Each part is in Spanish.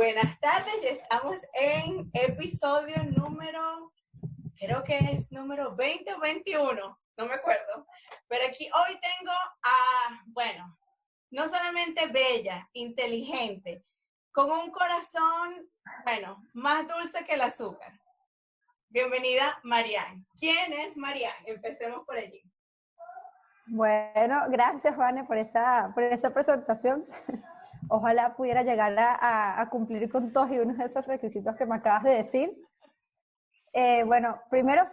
Buenas tardes, ya estamos en episodio número, creo que es número 20 o 21, no me acuerdo. Pero aquí hoy tengo a, bueno, no solamente bella, inteligente, con un corazón, bueno, más dulce que el azúcar. Bienvenida, Marianne. ¿Quién es Marianne? Empecemos por allí. Bueno, gracias, Vane, por esa presentación. Ojalá pudiera llegar a cumplir con todos y uno de esos requisitos que me acabas de decir. Bueno, primero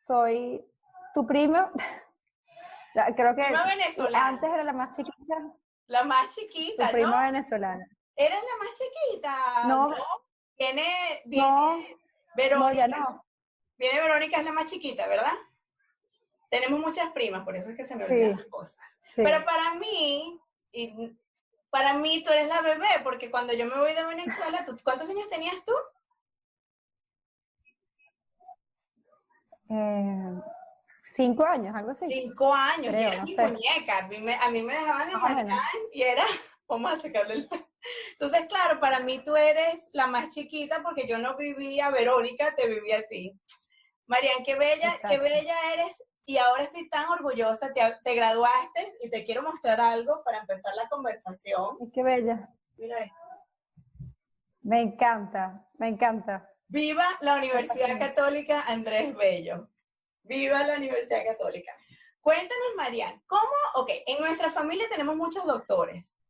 soy tu primo. Creo que Prima venezolana. antes era la más chiquita. La más chiquita, tu prima ¿no? venezolana. ¿Eres la más chiquita? No. Viene No, Verónica. no, ya no. Viene Verónica, es la más chiquita, ¿verdad? Tenemos muchas primas, por eso es que se me olvidan las cosas. Sí. Pero para mí tú eres la bebé, porque cuando yo me voy de Venezuela, ¿cuántos años tenías tú? 5 años, algo así. 5 años, creo, y eras mi muñeca. A mí me dejaban en Marianne y era, vamos a sacarle el tema. Entonces, claro, para mí tú eres la más chiquita porque yo no vivía a Verónica, te vivía a ti. Marianne, qué bella eres. Y ahora estoy tan orgullosa, te graduaste y te quiero mostrar algo para empezar la conversación. Qué bella. Mira esto. Me encanta, me encanta. Viva la Universidad Católica Andrés Bello. Viva la Universidad Católica. Cuéntanos, Marianne, en nuestra familia tenemos muchos doctores.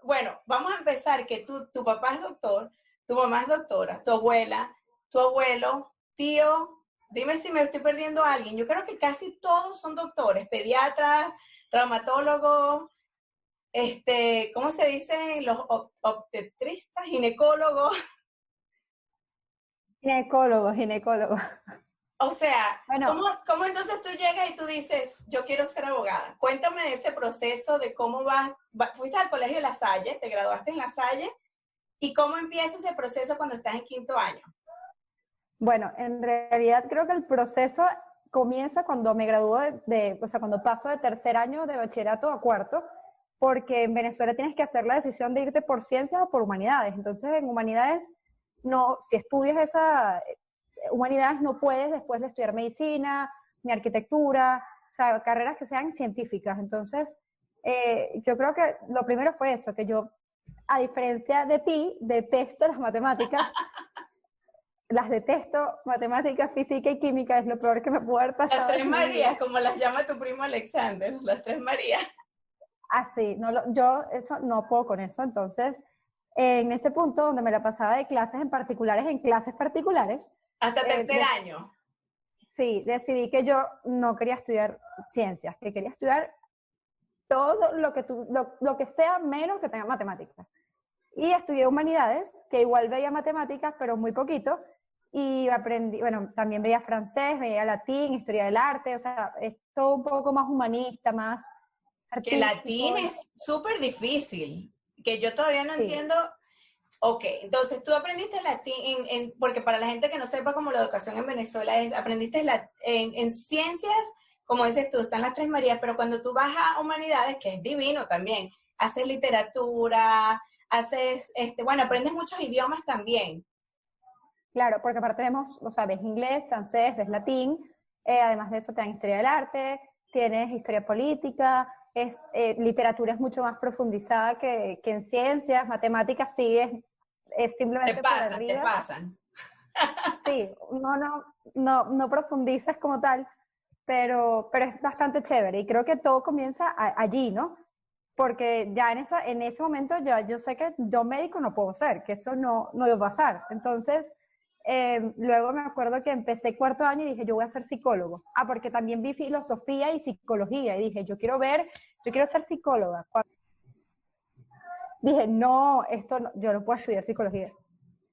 Bueno, vamos a empezar que tu papá es doctor, tu mamá es doctora, tu abuela, tu abuelo, tío. Dime si me estoy perdiendo a alguien. Yo creo que casi todos son doctores, pediatras, traumatólogos, ¿cómo se dicen? Los obstetristas, ginecólogos. Ginecólogo. O sea, bueno, ¿cómo entonces tú llegas y tú dices, yo quiero ser abogada? Cuéntame de ese proceso, de cómo fuiste al colegio La Salle, te graduaste en La Salle, y cómo empieza ese proceso cuando estás en 5º año. Bueno, en realidad creo que el proceso comienza cuando me gradúo o sea, cuando paso de 3er año de bachillerato a 4º, porque en Venezuela tienes que hacer la decisión de irte por ciencias o por humanidades. Entonces, en humanidades, no, si estudias humanidades no puedes después de estudiar medicina, ni arquitectura, o sea, carreras que sean científicas. Entonces, yo creo que lo primero fue eso, que yo, a diferencia de ti, detesto las matemáticas. Las detesto, matemáticas, física y química es lo peor que me puede haber pasado. Las 3 Marías, como las llama tu primo Alexander, las 3 Marías. Así, yo eso no puedo con eso. Entonces, en ese punto donde me la pasaba de clases en clases particulares. Hasta 3er año. Sí, decidí que yo no quería estudiar ciencias, que quería estudiar todo lo que sea menos que tenga matemáticas. Y estudié humanidades, que igual veía matemáticas, pero muy poquito. Y aprendí, bueno, también veía francés, veía latín, historia del arte, o sea, es todo un poco más humanista, más artístico. Que latín es súper difícil, que yo todavía no entiendo. Ok, entonces tú aprendiste latín, porque para la gente que no sepa cómo la educación en Venezuela es, aprendiste en ciencias, como dices tú, están las 3 Marías, pero cuando tú vas a humanidades, que es divino también, haces literatura, aprendes muchos idiomas también. Claro, porque aparte ves inglés, francés, ves latín, además de eso te dan historia del arte, tienes historia política, literatura es mucho más profundizada que en ciencias, matemáticas sí es simplemente por arriba. Te pasan. Sí, no profundizas como tal, pero es bastante chévere y creo que todo comienza allí, ¿no? Porque ya en ese momento yo sé que yo médico no puedo ser, que eso no iba a pasar. Entonces, luego me acuerdo que empecé 4º año y dije, yo voy a ser psicólogo. Porque también vi filosofía y psicología y dije, yo quiero ser psicóloga. Dije, yo no puedo estudiar psicología.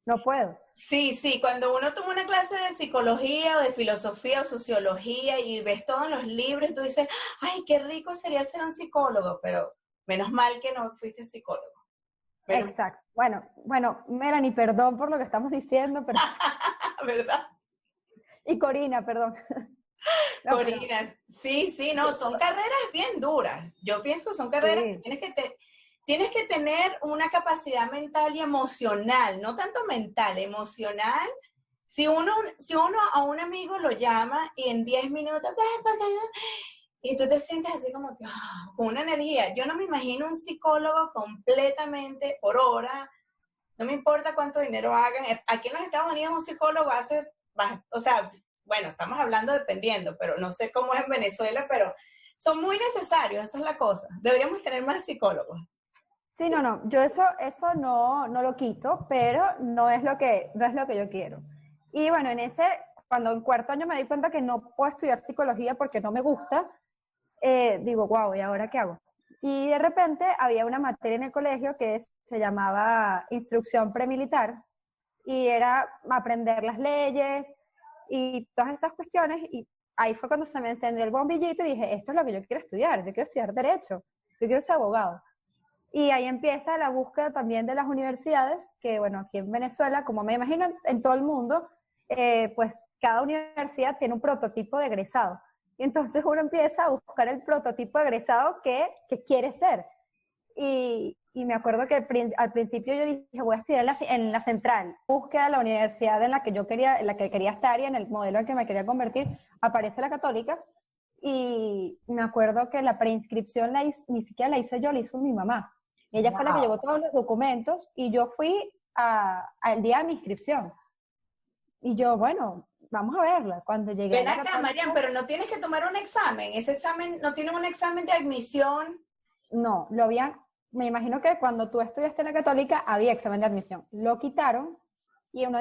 No puedo. Sí, cuando uno toma una clase de psicología o de filosofía o sociología y ves todos los libros, tú dices, ay, qué rico sería ser un psicólogo, pero menos mal que no fuiste psicólogo. Exacto. Bueno, Melanie, perdón por lo que estamos diciendo, pero... ¿Verdad? Y Corina, perdón. Corina, sí, no, son carreras bien duras. Yo pienso que son carreras que tienes que tienes que tener una capacidad mental y emocional, no tanto mental, emocional. Si uno a un amigo lo llama y en 10 minutos, y tú te sientes así como que, con una energía. Yo no me imagino un psicólogo completamente por hora, no me importa cuánto dinero hagan. Aquí en los Estados Unidos un psicólogo hace, o sea, bueno, estamos hablando dependiendo, pero no sé cómo es en Venezuela, pero son muy necesarios, esa es la cosa. Deberíamos tener más psicólogos. Sí, no, yo eso no lo quito, pero no es lo que yo quiero. Y bueno, cuando en cuarto año me di cuenta que no puedo estudiar psicología porque no me gusta, digo, wow, ¿y ahora qué hago? Y de repente había una materia en el colegio que se llamaba instrucción premilitar y era aprender las leyes y todas esas cuestiones, y ahí fue cuando se me encendió el bombillito y dije, esto es lo que yo quiero estudiar, yo quiero estudiar Derecho, yo quiero ser abogado. Y ahí empieza la búsqueda también de las universidades, que bueno, aquí en Venezuela, como me imagino en todo el mundo, pues cada universidad tiene un prototipo de egresado. Y entonces uno empieza a buscar el prototipo de egresado que quiere ser. Y me acuerdo que al principio yo dije, voy a estudiar en la central. Búsqueda de la universidad en la que quería estar y en el modelo en que me quería convertir, aparece la Católica. Y me acuerdo que la preinscripción ni siquiera la hice yo, la hizo mi mamá. Ella fue la que llevó todos los documentos y yo fui al día de mi inscripción. Y yo, bueno, vamos a verla. Cuando llegué Ven acá, Marian, pero no tienes que tomar un examen. Ese examen, ¿no tiene un examen de admisión? No, me imagino que cuando tú estudiaste en la Católica había examen de admisión. Lo quitaron y uno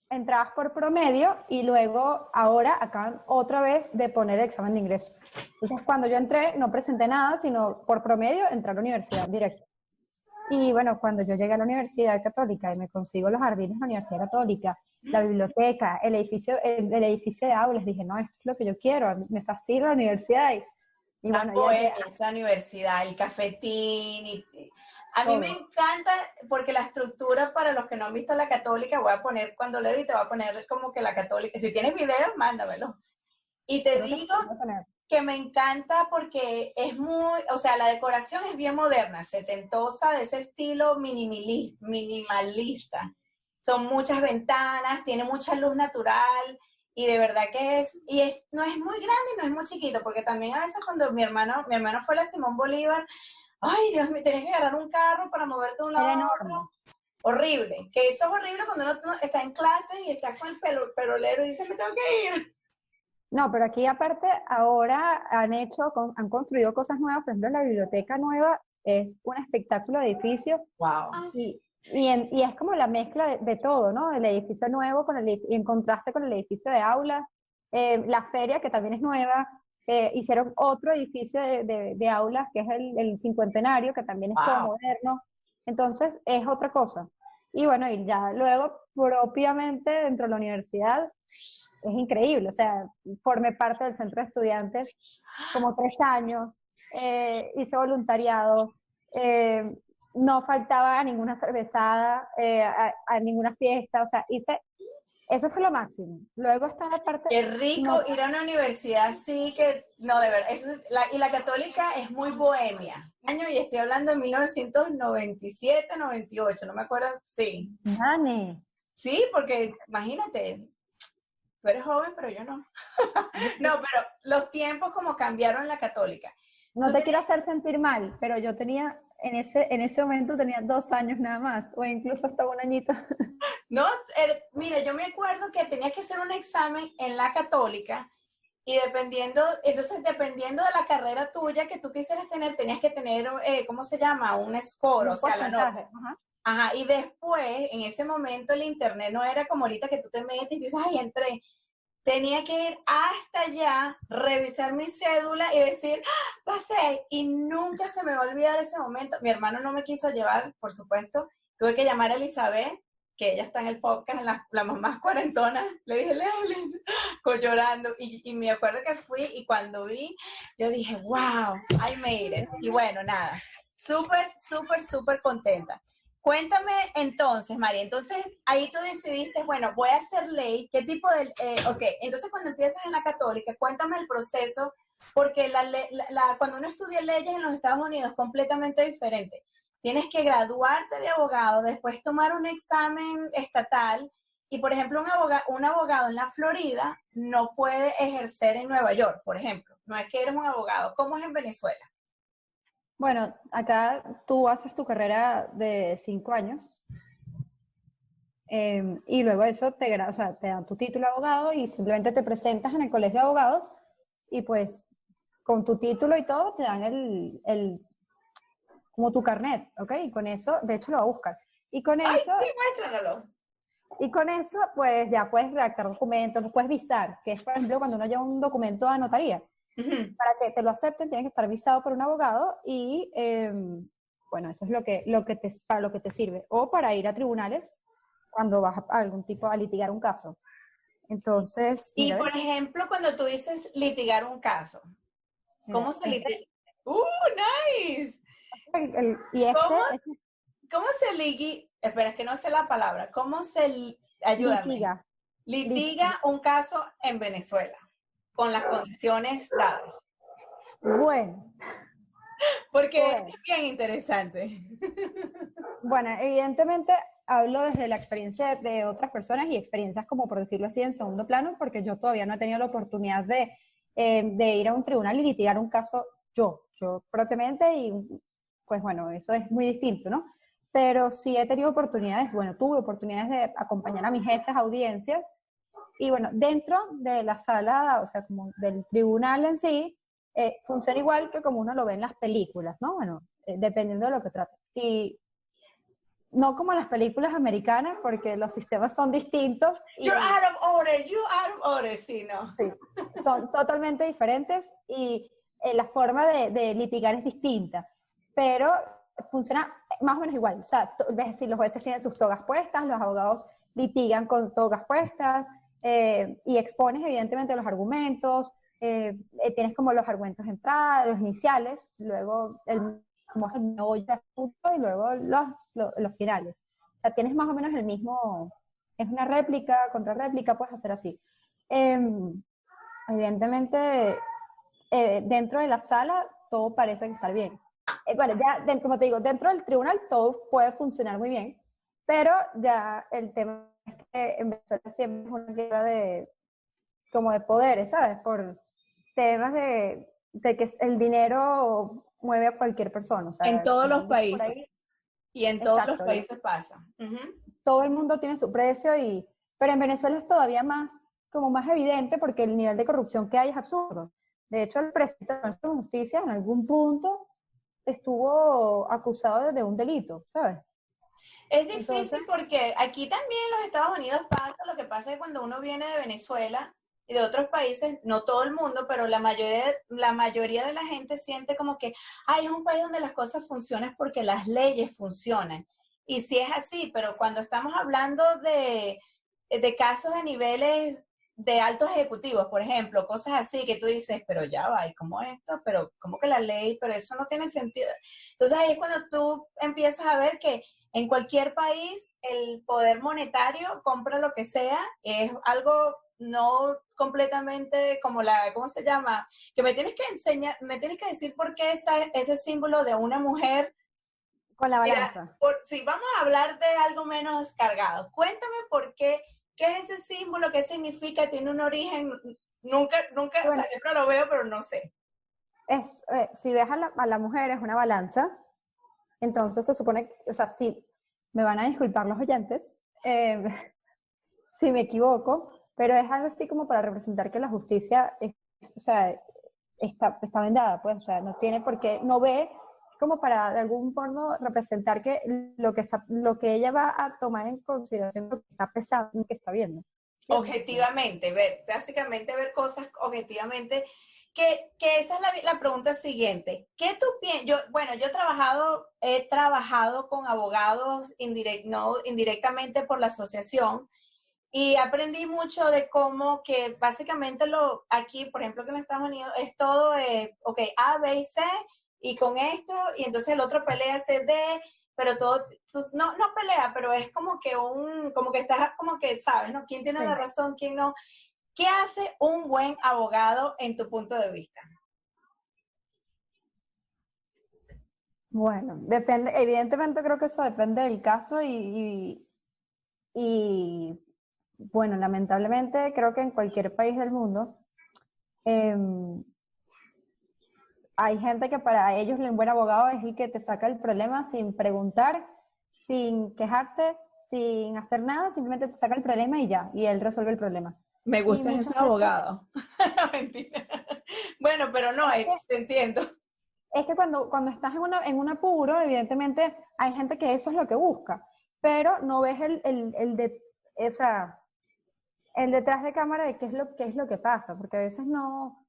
entrabas por promedio y luego ahora acaban otra vez de poner el examen de ingreso. Entonces cuando yo entré no presenté nada, sino por promedio entré a la universidad directo. Y bueno, cuando yo llegué a la Universidad Católica y me consigo los jardines de la Universidad Católica, la biblioteca, el edificio de aulas, dije, no, esto es lo que yo quiero, me fascina la universidad. Y bueno, esa universidad, el cafetín. A mí me encanta porque la estructura, para los que no han visto la Católica, voy a poner, cuando le edite, voy a poner como que la Católica. Si tienes videos, mándamelo. Y te digo que me encanta porque es muy, o sea, la decoración es bien moderna, setentosa, de ese estilo minimalista. Son muchas ventanas, tiene mucha luz natural y de verdad que no es muy grande y no es muy chiquito, porque también a veces cuando mi hermano fue a la Simón Bolívar, ay Dios mío, tenés que agarrar un carro para moverte de un lado a otro. Horrible, que eso es horrible cuando uno está en clase y está con el perolero y dice, me tengo que ir. No, pero aquí aparte ahora han construido cosas nuevas. Por ejemplo, la biblioteca nueva es un espectáculo de edificio. Wow. Y es como la mezcla de todo, ¿no? El edificio nuevo en contraste con el edificio de aulas. La feria, que también es nueva. Hicieron otro edificio de aulas, que es el Cincuentenario, que también es todo moderno. Entonces, es otra cosa. Y bueno, y ya luego, propiamente dentro de la universidad, es increíble. O sea, formé parte del centro de estudiantes como 3 años, hice voluntariado, no faltaba a ninguna cervezada, a ninguna fiesta, o sea, eso fue lo máximo. Luego está la parte... Qué rico ir a una universidad así que, no, de verdad, y la Católica es muy bohemia. Y estoy hablando de 1997, 98, no me acuerdo, sí. Nane. Sí, porque imagínate, tú eres joven, pero yo no. No, pero los tiempos como cambiaron en la Católica. No te quiero hacer sentir mal, pero yo tenía, en ese momento tenía 2 años nada más, o incluso hasta 1 añito. No, mira, yo me acuerdo que tenías que hacer un examen en la Católica y dependiendo de la carrera tuya que tú quisieras tener, tenías que tener, ¿cómo se llama? Un score, o sea, la nota. Ajá, y después, en ese momento, el internet no era como ahorita que tú te metes y dices, ay, entré. Tenía que ir hasta allá, revisar mi cédula y decir, ¡ah, pasé! Y nunca se me va a olvidar ese momento. Mi hermano no me quiso llevar, por supuesto. Tuve que llamar a Elizabeth, que ella está en el podcast, en la mamás cuarentonas. Le dije, Leolin, llorando. Y me acuerdo que fui y cuando vi, yo dije, wow, I made it. Y bueno, nada, súper, súper, súper contenta. Cuéntame entonces, María, entonces ahí tú decidiste, bueno, voy a hacer ley, ¿qué tipo de...? Ok, entonces cuando empiezas en la Católica, cuéntame el proceso, porque cuando uno estudia leyes en los Estados Unidos es completamente diferente. Tienes que graduarte de abogado, después tomar un examen estatal y, por ejemplo, un abogado en la Florida no puede ejercer en Nueva York, por ejemplo. No es que eres un abogado, como es en Venezuela. Bueno, acá tú haces tu carrera de 5 años y luego eso o sea, te dan tu título de abogado y simplemente te presentas en el colegio de abogados y pues con tu título y todo te dan como tu carnet, ¿ok? Y con eso, de hecho lo va a buscar. Y con ¡Ay, eso, sí, muéstranlo! y con eso, pues ya puedes redactar documentos, puedes visar, que es, por ejemplo, cuando uno lleva un documento a notaría. Para que te lo acepten, tienes que estar visado por un abogado y, bueno, eso es para lo que te sirve. O para ir a tribunales cuando vas a algún tipo a litigar un caso. Entonces, Y, mira, por ¿ves? ejemplo, cuando tú dices litigar un caso, Mira, ¿cómo se litiga? Nice! y ¿Cómo, ese cómo se espera, es que no sé la palabra. ¿Cómo ayúdame, litiga. litiga un caso en Venezuela con las condiciones dadas? Bueno, Porque es pues, bien interesante. bueno, evidentemente hablo desde la experiencia de otras personas y experiencias como por decirlo así en segundo plano, porque yo todavía no he tenido la oportunidad de ir a un tribunal y litigar un caso yo propiamente y pues bueno, eso es muy distinto, ¿no? Pero sí he tenido oportunidades, bueno, tuve oportunidades de acompañar a mis jefes a audiencias y bueno, dentro de la sala, o sea, como del tribunal en sí, funciona igual que como uno lo ve en las películas, ¿no? Bueno, dependiendo de lo que trate. Y no como las películas americanas, porque los sistemas son distintos y You're out of order, you're out of order, sí, ¿no? sí, son totalmente diferentes y la forma de litigar es distinta, pero funciona más o menos igual. O sea, es decir, los jueces tienen sus togas puestas, los abogados litigan con togas puestas y expones evidentemente los argumentos, tienes como los argumentos de entrada, los iniciales, luego como el meollo del asunto y luego los finales. O sea, tienes más o menos el mismo, es una réplica, contra réplica, puedes hacer así. Evidentemente, dentro de la sala todo parece que está bien. Bueno, ya, como te digo, dentro del tribunal todo puede funcionar muy bien, pero ya el tema es que en Venezuela siempre es una guerra como de poderes, ¿sabes? Por temas de que el dinero mueve a cualquier persona. O En sea, todos como los dicen por países. ahí, Y en todos los exacto, países pasa. todo el mundo tiene su precio, pero en Venezuela es todavía como más evidente porque el nivel de corrupción que hay es absurdo. De hecho, el presidente de la Justicia en algún punto estuvo acusado de un delito, ¿sabes? Es Entonces, difícil porque aquí también en los Estados Unidos pasa, lo que pasa es que cuando uno viene de Venezuela y de otros países, no todo el mundo, pero la mayoría de la gente siente como que, ay, es un país donde las cosas funcionan porque las leyes funcionan. Y sí es así, pero cuando estamos hablando de casos de niveles de altos ejecutivos, por ejemplo, cosas así que tú dices, pero ya va, ¿y cómo esto? Pero ¿cómo que la ley? Pero eso no tiene sentido. Entonces ahí es cuando tú empiezas a ver que en cualquier país el poder monetario compra lo que sea, es algo no completamente como ¿cómo se llama? Que me tienes que enseñar, me tienes que decir por qué ese símbolo de una mujer. con la Mira, balanza. si vamos a hablar de algo menos cargado, cuéntame por qué es ese símbolo, qué significa, tiene un origen, nunca, o sea, Bueno, siempre lo veo, pero no sé. si ves a la mujer es una balanza, entonces se supone, o sea, sí, me van a disculpar los oyentes, si me equivoco, pero es algo así como para representar que la justicia o sea, está vendada, pues, o sea, no tiene por qué, no ve como para de algún modo representar que lo que ella va a tomar en consideración lo que está pesando y que está viendo. ¿Entiendes? Objetivamente, básicamente ver cosas objetivamente, que esa es la pregunta siguiente. ¿Qué tú piensas? Bueno, yo he trabajado con abogados no, indirectamente por la asociación y aprendí mucho de cómo que básicamente aquí, por ejemplo, que en Estados Unidos es todo, ok, A, B y C, y con esto, y entonces el otro pelea C, D, pero todo, no pelea, pero es como que estás, como que sabes, ¿no? ¿Quién tiene la Sí. razón, quién no? ¿Qué hace un buen abogado en tu punto de vista? Bueno, depende, evidentemente creo que eso depende del caso y, bueno, lamentablemente creo que en cualquier país del mundo em, hay gente que para ellos un buen abogado es el que te saca el problema sin preguntar, sin quejarse, sin hacer nada, simplemente te saca el problema y ya, y él resuelve el problema. Me Y gustan muchas esos veces abogados. Mentira. Bueno, pero no, es que, te entiendo. es que cuando estás en un apuro, evidentemente hay gente que eso es lo que busca, pero no ves o sea, el detrás de cámara de qué es lo que pasa, porque a veces no,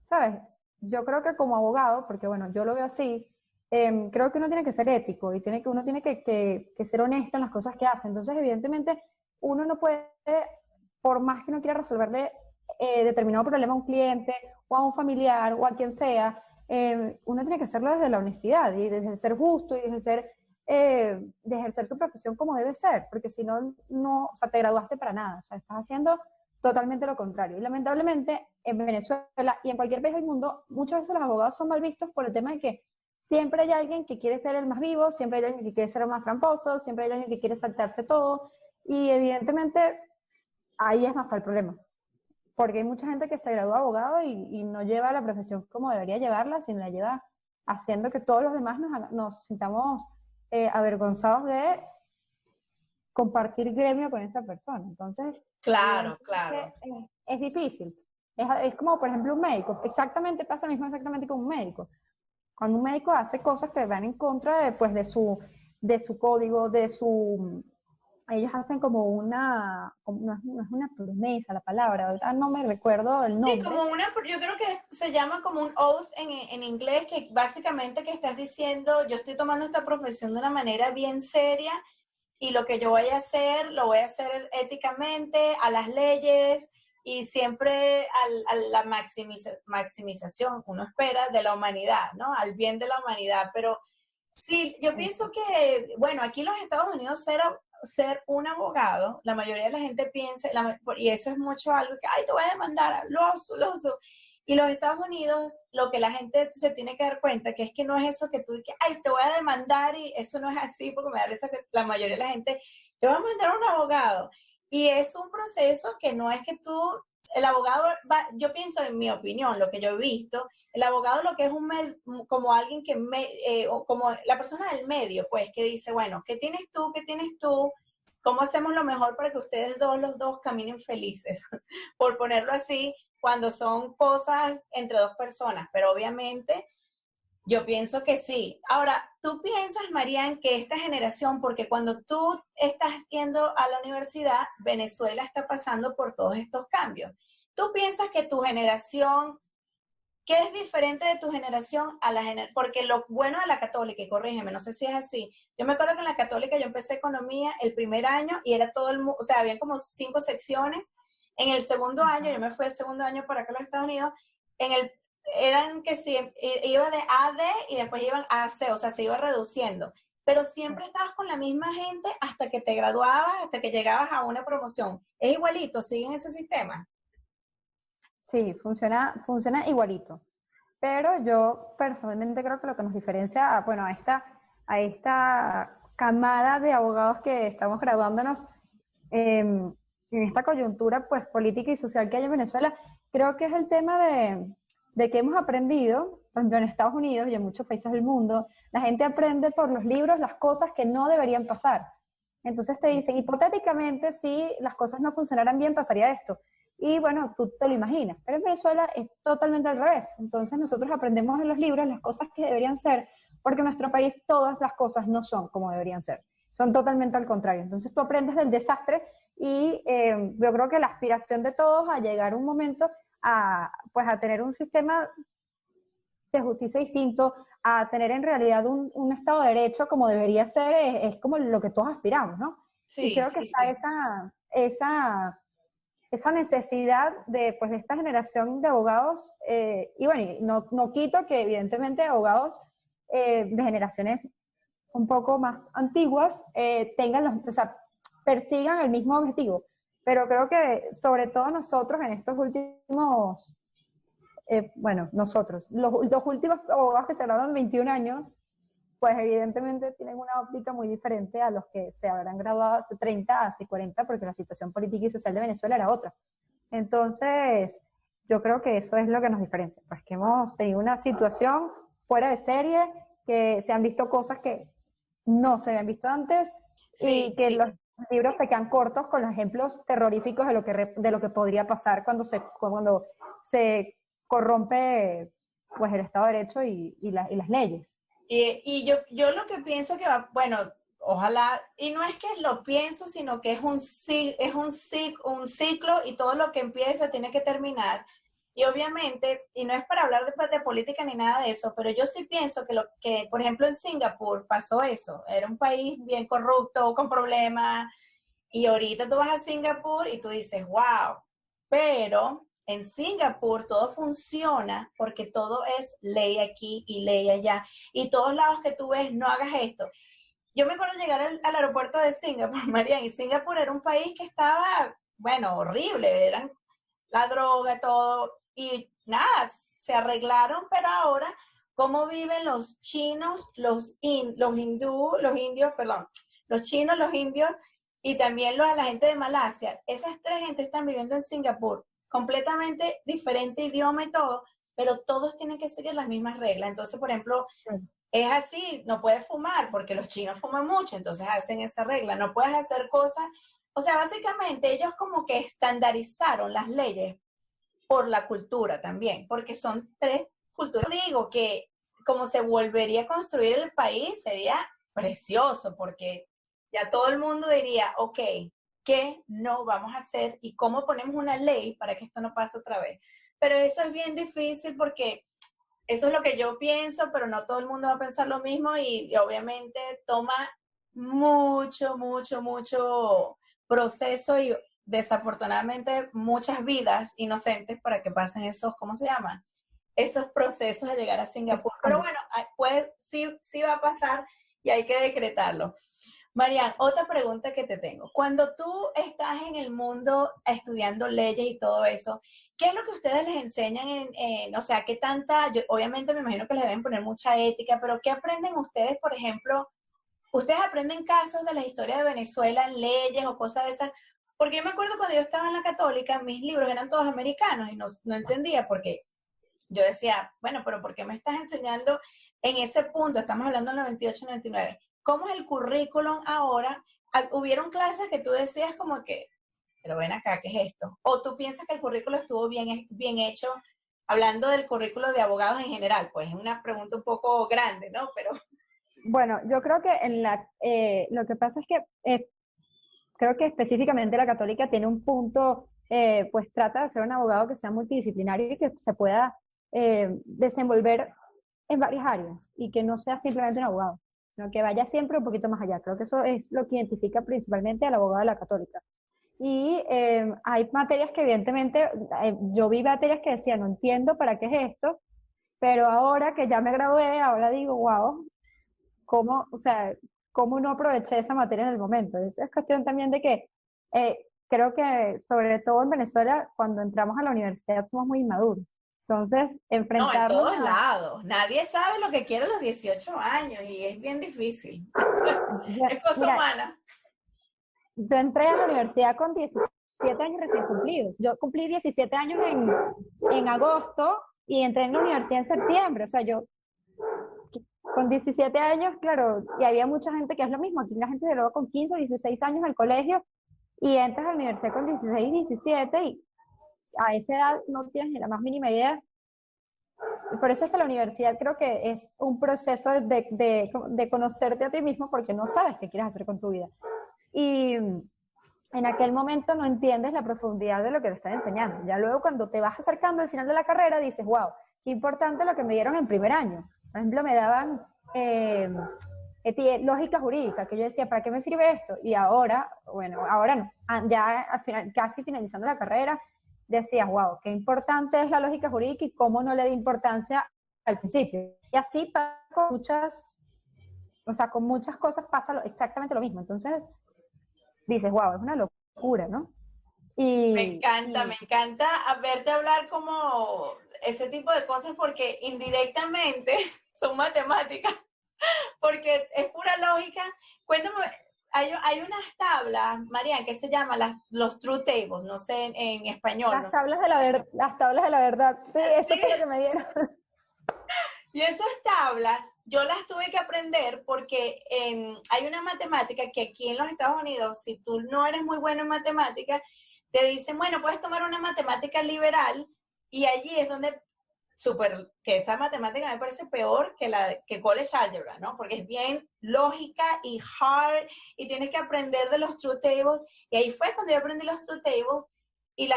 ¿sabes? Yo creo que como abogado, porque bueno, yo lo veo así, creo que uno tiene que ser ético y uno tiene que ser honesto en las cosas que hace. Entonces, evidentemente, uno no puede, por más que uno quiera resolverle determinado problema a un cliente o a un familiar o a quien sea, uno tiene que hacerlo desde la honestidad y desde el ser justo y desde de ejercer su profesión como debe ser, porque si no, no, o sea, te graduaste para nada, o sea, estás haciendo totalmente lo contrario. Y lamentablemente en Venezuela y en cualquier país del mundo, muchas veces los abogados son mal vistos por el tema de que siempre hay alguien que quiere ser el más vivo, siempre hay alguien que quiere ser el más tramposo, siempre hay alguien que quiere saltarse todo. Y evidentemente ahí es donde está el problema. Porque hay mucha gente que se gradúa abogado y no lleva la profesión como debería llevarla, sino la lleva haciendo que todos los demás nos sintamos avergonzados de compartir gremio con esa persona. Entonces, Claro, evidentemente claro. es difícil. Es como, por ejemplo, un médico. Exactamente, pasa lo mismo exactamente con un médico. Cuando un médico hace cosas que van en contra de, pues, de su código, de su... Ellos hacen como no es una promesa la palabra, ahorita no me recuerdo el Sí, como nombre. una, yo creo que se llama como un oath en inglés, que básicamente que estás diciendo, yo estoy tomando esta profesión de una manera bien seria y lo que yo voy a hacer, lo voy a hacer éticamente, a las leyes y siempre a la maximización, uno espera, de la humanidad, ¿no? Al bien de la humanidad. Pero sí, yo pienso que, bueno, aquí en los Estados Unidos ser un abogado, la mayoría de la gente piensa, y eso es mucho algo que, ay, te voy a demandar, lo oso. Y los Estados Unidos, lo que la gente se tiene que dar cuenta, que es que no es eso que tú dices, ay, te voy a demandar, y eso no es así, porque me da risa que la mayoría de la gente, te va a mandar a un abogado. Y es un proceso que no es que tú, el abogado, yo pienso en mi opinión, lo que yo he visto, el abogado lo que es como alguien que, o como la persona del medio, pues, que dice, bueno, ¿qué tienes tú? ¿Qué tienes tú? ¿Cómo hacemos lo mejor para que ustedes dos, los dos, caminen felices? Por ponerlo así, cuando son cosas entre dos personas, pero obviamente yo pienso que sí. Ahora, tú piensas, Marian, que esta generación, porque cuando tú estás yendo a la universidad, Venezuela está pasando por todos estos cambios. ¿Tú piensas que tu generación, qué es diferente de tu generación a la generación? Porque lo bueno de la católica, y corrígeme, no sé si es así, yo me acuerdo que en la católica yo empecé economía el primer año y era todo el mundo, o sea, había como 5 secciones. En el segundo año, yo me fui el segundo año para acá a los Estados Unidos, en el, eran que sí, iba de A a D y después iban a C, o sea, se iba reduciendo. Pero siempre estabas con la misma gente hasta que te graduabas, hasta que llegabas a una promoción. Es igualito, siguen ese sistema. Sí, funciona igualito. Pero yo personalmente creo que lo que nos diferencia, bueno, a esta camada de abogados que estamos graduándonos en esta coyuntura pues política y social que hay en Venezuela, creo que es el tema de que hemos aprendido, por ejemplo, en Estados Unidos y en muchos países del mundo, la gente aprende por los libros las cosas que no deberían pasar. Entonces te dicen, hipotéticamente, si las cosas no funcionaran bien, pasaría esto. Y bueno, tú te lo imaginas. Pero en Venezuela es totalmente al revés. Entonces nosotros aprendemos en los libros las cosas que deberían ser, porque en nuestro país todas las cosas no son como deberían ser. Son totalmente al contrario. Entonces tú aprendes del desastre y yo creo que la aspiración de todos a llegar un momento pues a tener un sistema de justicia distinto, a tener en realidad un Estado de Derecho como debería ser, es como lo que todos aspiramos, ¿no? Y Sí, creo que sí, está sí. esa necesidad pues, de esta generación de abogados, y bueno, no quito que evidentemente abogados de generaciones un poco más antiguas o sea, persigan el mismo objetivo, pero creo que sobre todo nosotros en estos últimos bueno, nosotros, los últimos abogados que se graduaron 21 años, pues evidentemente tienen una óptica muy diferente a los que se habrán graduado hace 30, hace 40, porque la situación política y social de Venezuela era otra. Entonces, yo creo que eso es lo que nos diferencia, pues que hemos tenido una situación fuera de serie, que se han visto cosas que no se habían visto antes, Sí, y que sí. los libros se quedan cortos con los ejemplos terroríficos de lo que podría pasar cuando se corrompe pues el Estado de Derecho y las leyes. Y yo lo que pienso que va, bueno, ojalá, y no es que lo pienso, sino que es un ciclo y todo lo que empieza tiene que terminar. Y obviamente, y no es para hablar de política ni nada de eso, pero yo sí pienso que, por ejemplo, en Singapur pasó eso. Era un país bien corrupto, con problemas, y ahorita tú vas a Singapur y tú dices, wow, pero en Singapur todo funciona porque todo es ley aquí y ley allá. Y todos lados que tú ves, no hagas esto. Yo me acuerdo llegar al aeropuerto de Singapur, María, y Singapur era un país que estaba, bueno, horrible, eran la droga, todo, y nada, se arreglaron, pero ahora, ¿cómo viven los chinos, los indios, perdón, los chinos, los indios y también la gente de Malasia? Esas tres gente están viviendo en Singapur, completamente diferente idioma y todo, pero todos tienen que seguir las mismas reglas. Entonces, por ejemplo, es así, no puedes fumar porque los chinos fuman mucho, entonces hacen esa regla, no puedes hacer cosas, o sea, básicamente ellos como que estandarizaron las leyes por la cultura también, porque son tres culturas. Digo que como se volvería a construir el país sería precioso, porque ya todo el mundo diría, ok, ¿qué no vamos a hacer y cómo ponemos una ley para que esto no pase otra vez? Pero eso es bien difícil porque eso es lo que yo pienso, pero no todo el mundo va a pensar lo mismo y obviamente toma mucho proceso y desafortunadamente muchas vidas inocentes para que pasen esos, ¿cómo se llama? Esos procesos de llegar a Singapur. Pero bueno, pues sí va a pasar y hay que decretarlo. Marian, otra pregunta que te tengo. Cuando tú estás en el mundo estudiando leyes y todo eso, ¿qué es lo que ustedes les enseñan o sea, qué tanta, obviamente me imagino que les deben poner mucha ética, pero qué aprenden ustedes, por ejemplo, ustedes aprenden casos de la historia de Venezuela en leyes o cosas de esas? Porque yo me acuerdo cuando yo estaba en la católica, mis libros eran todos americanos y no entendía porque yo decía, bueno, pero ¿por qué me estás enseñando en ese punto? Estamos hablando del 98, 99. ¿Cómo es el currículum ahora? ¿Hubieron clases que tú decías como que, pero ven acá, ¿qué es esto? ¿O tú piensas que el currículo estuvo bien hecho, hablando del currículo de abogados en general? Pues es una pregunta un poco grande, ¿no? Pero Bueno, yo creo que lo que pasa es que creo que específicamente la católica tiene un punto, pues trata de ser un abogado que sea multidisciplinario y que se pueda desenvolver en varias áreas y que no sea simplemente un abogado, sino que vaya siempre un poquito más allá. Creo que eso es lo que identifica principalmente al abogado de la católica. Y hay materias que evidentemente, yo vi materias que decía, no entiendo para qué es esto, pero ahora que ya me gradué, ahora digo, wow, cómo, o sea, cómo no aproveché esa materia en el momento. Es cuestión también de que creo que sobre todo en Venezuela, cuando entramos a la universidad somos muy inmaduros. Entonces, no, en enfrentarnos todos a... lados. Nadie sabe lo que quiere a los 18 años y es bien difícil. Es cosa Mira, humana. yo entré a la universidad con 17 años recién cumplidos. Yo cumplí 17 años en agosto y entré en la universidad en septiembre. O sea, yo con 17 años, claro, y había mucha gente que es lo mismo. Aquí la gente se luego con 15 o 16 años al colegio y entras a la universidad con 16, 17 y a esa edad no tienes ni la más mínima idea. Y por eso es que la universidad creo que es un proceso de conocerte a ti mismo porque no sabes qué quieres hacer con tu vida. Y en aquel momento no entiendes la profundidad de lo que te están enseñando. Ya luego cuando te vas acercando al final de la carrera dices, wow, qué importante lo que me dieron en primer año. Por ejemplo, me daban lógica jurídica, que yo decía, ¿para qué me sirve esto? Y ahora, bueno, ahora no, ya al final, casi finalizando la carrera, decías, wow, qué importante es la lógica jurídica y cómo no le di importancia al principio. Y así con muchas, o sea, con muchas cosas pasa exactamente lo mismo. Entonces dices, wow, es una locura, ¿no? Me encanta verte hablar como ese tipo de cosas porque indirectamente son matemáticas. porque es pura lógica. Cuéntame, hay unas tablas, Marian, que se llaman los True Tables, no sé en español, Las ¿no? tablas de las tablas de la verdad. Sí, eso Sí, fue lo que me dieron. y esas tablas yo las tuve que aprender porque hay una matemática que aquí en los Estados Unidos, si tú no eres muy bueno en matemáticas, te dicen, bueno, puedes tomar una matemática liberal y allí es donde que esa matemática me parece peor que College Algebra, ¿no? Porque es bien lógica y hard y tienes que aprender de los True Tables. Y ahí fue cuando yo aprendí los True Tables y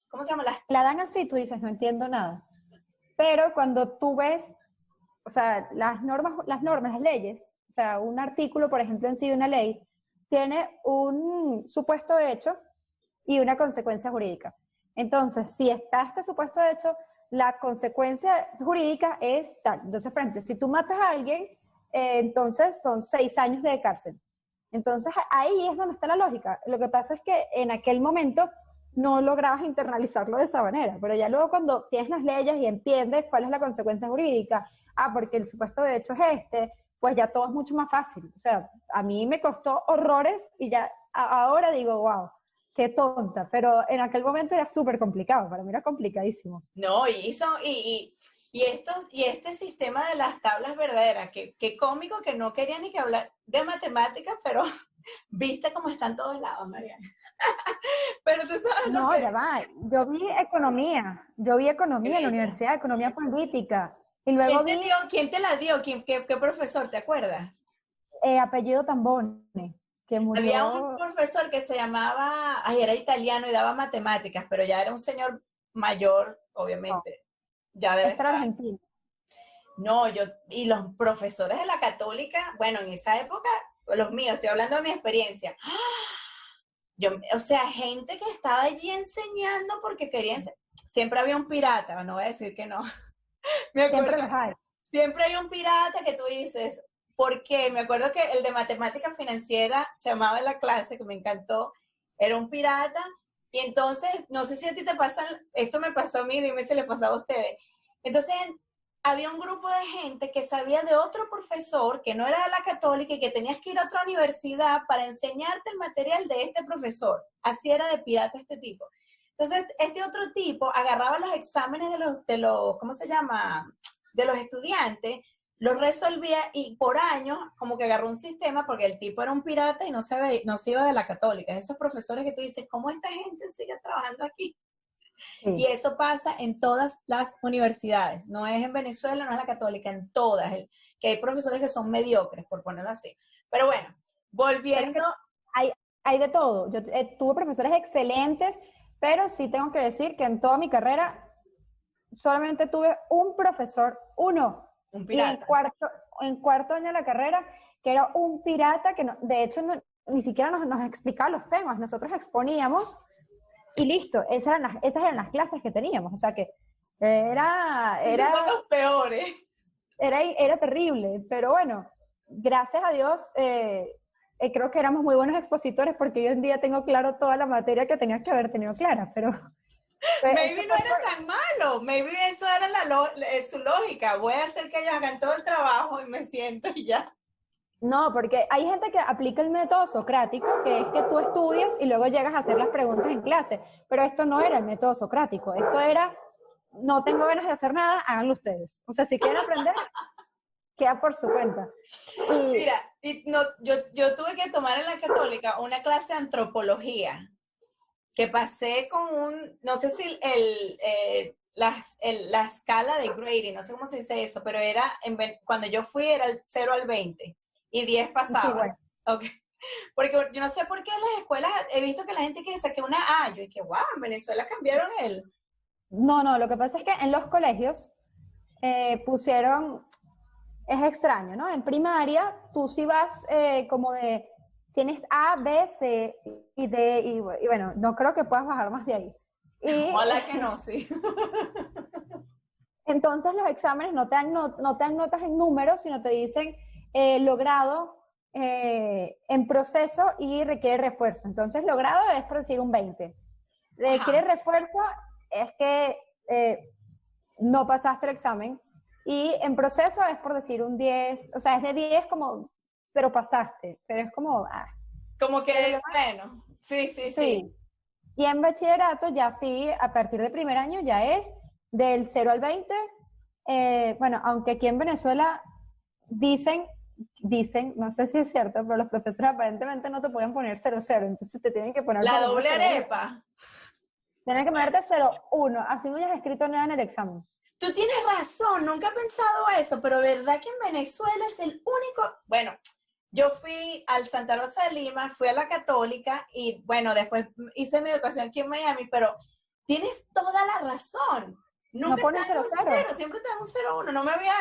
¿cómo se llama? La dan así, tú dices, no entiendo nada. Pero cuando tú ves, o sea, las leyes, o sea, un artículo, por ejemplo, en sí de una ley, tiene un supuesto hecho y una consecuencia jurídica. Entonces, si está este supuesto hecho, la consecuencia jurídica es tal. Entonces, por ejemplo, si tú matas a alguien, entonces son 6 años de cárcel. Entonces, ahí es donde está la lógica. Lo que pasa es que en aquel momento no lograbas internalizarlo de esa manera, pero ya luego cuando tienes las leyes y entiendes cuál es la consecuencia jurídica, porque el supuesto de hecho es pues ya todo es mucho más fácil. O sea, a mí me costó horrores y ya ahora digo, wow, qué tonta, pero en aquel momento era súper complicado, para mí era complicadísimo. No, y este sistema de las tablas verdaderas, que cómico que no quería ni que hablar de matemáticas, pero viste cómo están todos lados, Mariana. Pero tú sabes lo No, que... ya va, yo vi economía en la Increíble. universidad, economía política, y luego vi ¿Quién te la dio? ¿Qué profesor? ¿Te acuerdas? apellido Tambone, que Había un murió, profesor que se llamaba, era italiano y daba matemáticas, pero ya era un señor mayor, no, obviamente, ya debe este era estar. argentino. No, y los profesores de la católica, bueno, en esa época, los míos, estoy hablando de mi experiencia. O sea, gente que estaba allí enseñando porque querían, siempre había un pirata, no voy a decir que no. Me Siempre acuerdo, los hay. siempre hay un pirata que tú dices, ¿por qué? Me acuerdo que el de matemática financiera se llamaba en la clase, que me encantó, era un pirata, y entonces, no sé si a ti te pasa, esto me pasó a mí, dime si le pasaba a ustedes. Entonces, había un grupo de gente que sabía de otro profesor que no era de la católica y que tenías que ir a otra universidad para enseñarte el material de este profesor. Así era de pirata este tipo. Entonces, este otro tipo agarraba los exámenes de los ¿cómo se llama? De los estudiantes, los resolvía y por años como que agarró un sistema porque el tipo era un pirata y no se iba de la católica. Esos profesores que tú dices, ¿cómo esta gente sigue trabajando aquí? Y Sí. eso pasa en todas las universidades. No es en Venezuela, no es la católica, en todas. Que hay profesores que son mediocres, por ponerlo así. Pero bueno, Pero es volviendo. que hay, hay de todo. Yo tuve profesores excelentes, pero sí tengo que decir que en toda mi carrera solamente tuve un profesor, uno, Un y pirata. en cuarto año de la carrera, que era un pirata que de hecho ni siquiera nos explicaba los temas, nosotros exponíamos y listo, esas eran las clases que teníamos, o sea que era, Esos son era, los peores. era terrible, pero bueno, gracias a Dios, creo que éramos muy buenos expositores porque hoy en día tengo claro toda la materia que tenía que haber tenido clara, pero Maybe no era tan malo. Maybe eso era su lógica. Voy a hacer que ellos hagan todo el trabajo y me siento y ya. no, porque hay gente que aplica el método socrático, que es que tú estudias y luego llegas a hacer las preguntas en clase, pero esto no era el método socrático, esto era, no tengo ganas de hacer nada, háganlo ustedes. O sea, si quieren aprender, queda por su cuenta. Y Mira, yo tuve que tomar en la católica una clase de antropología que pasé con no sé si la escala de grading, no sé cómo se dice eso, pero cuando yo fui era el 0 al 20 y 10 sí, pasaba. bueno. Okay. Porque yo no sé por qué en las escuelas he visto que la gente quiere sacar una A. Yo dije, wow, en Venezuela cambiaron No, lo que pasa es que en los colegios pusieron, es extraño, ¿no? En primaria tú sí vas como de, tienes A, B, C y D, y bueno, no creo que puedas bajar más de ahí. Y Ojalá que no, sí. entonces los exámenes no te dan notas en números, sino te dicen logrado en proceso y requiere refuerzo. Entonces logrado es por decir un 20. Requiere Ajá. refuerzo es que no pasaste el examen Y en proceso es por decir un 10, o sea, es de 10 como, pero pasaste, pero es como, Como Pero que, bueno, sí, sí, sí. sí. Y en bachillerato ya sí, a partir de primer año ya es del 0 al 20. Bueno, aunque aquí en Venezuela dicen, no sé si es cierto, pero los profesores aparentemente no te pueden poner 0 0, entonces te tienen que poner La por lo menos doble 0 1. arepa. Tienen que ponerte 0 1, así no hayas escrito nada en el examen. Tú tienes razón, nunca he pensado eso, pero verdad que en Venezuela es el único, bueno, yo fui al Santa Rosa de Lima, fui a la Católica y bueno, después hice mi educación aquí en Miami, pero tienes toda la razón. No Nunca te ponen dan cero un cero. cero, siempre te dan un 0 1, no me había...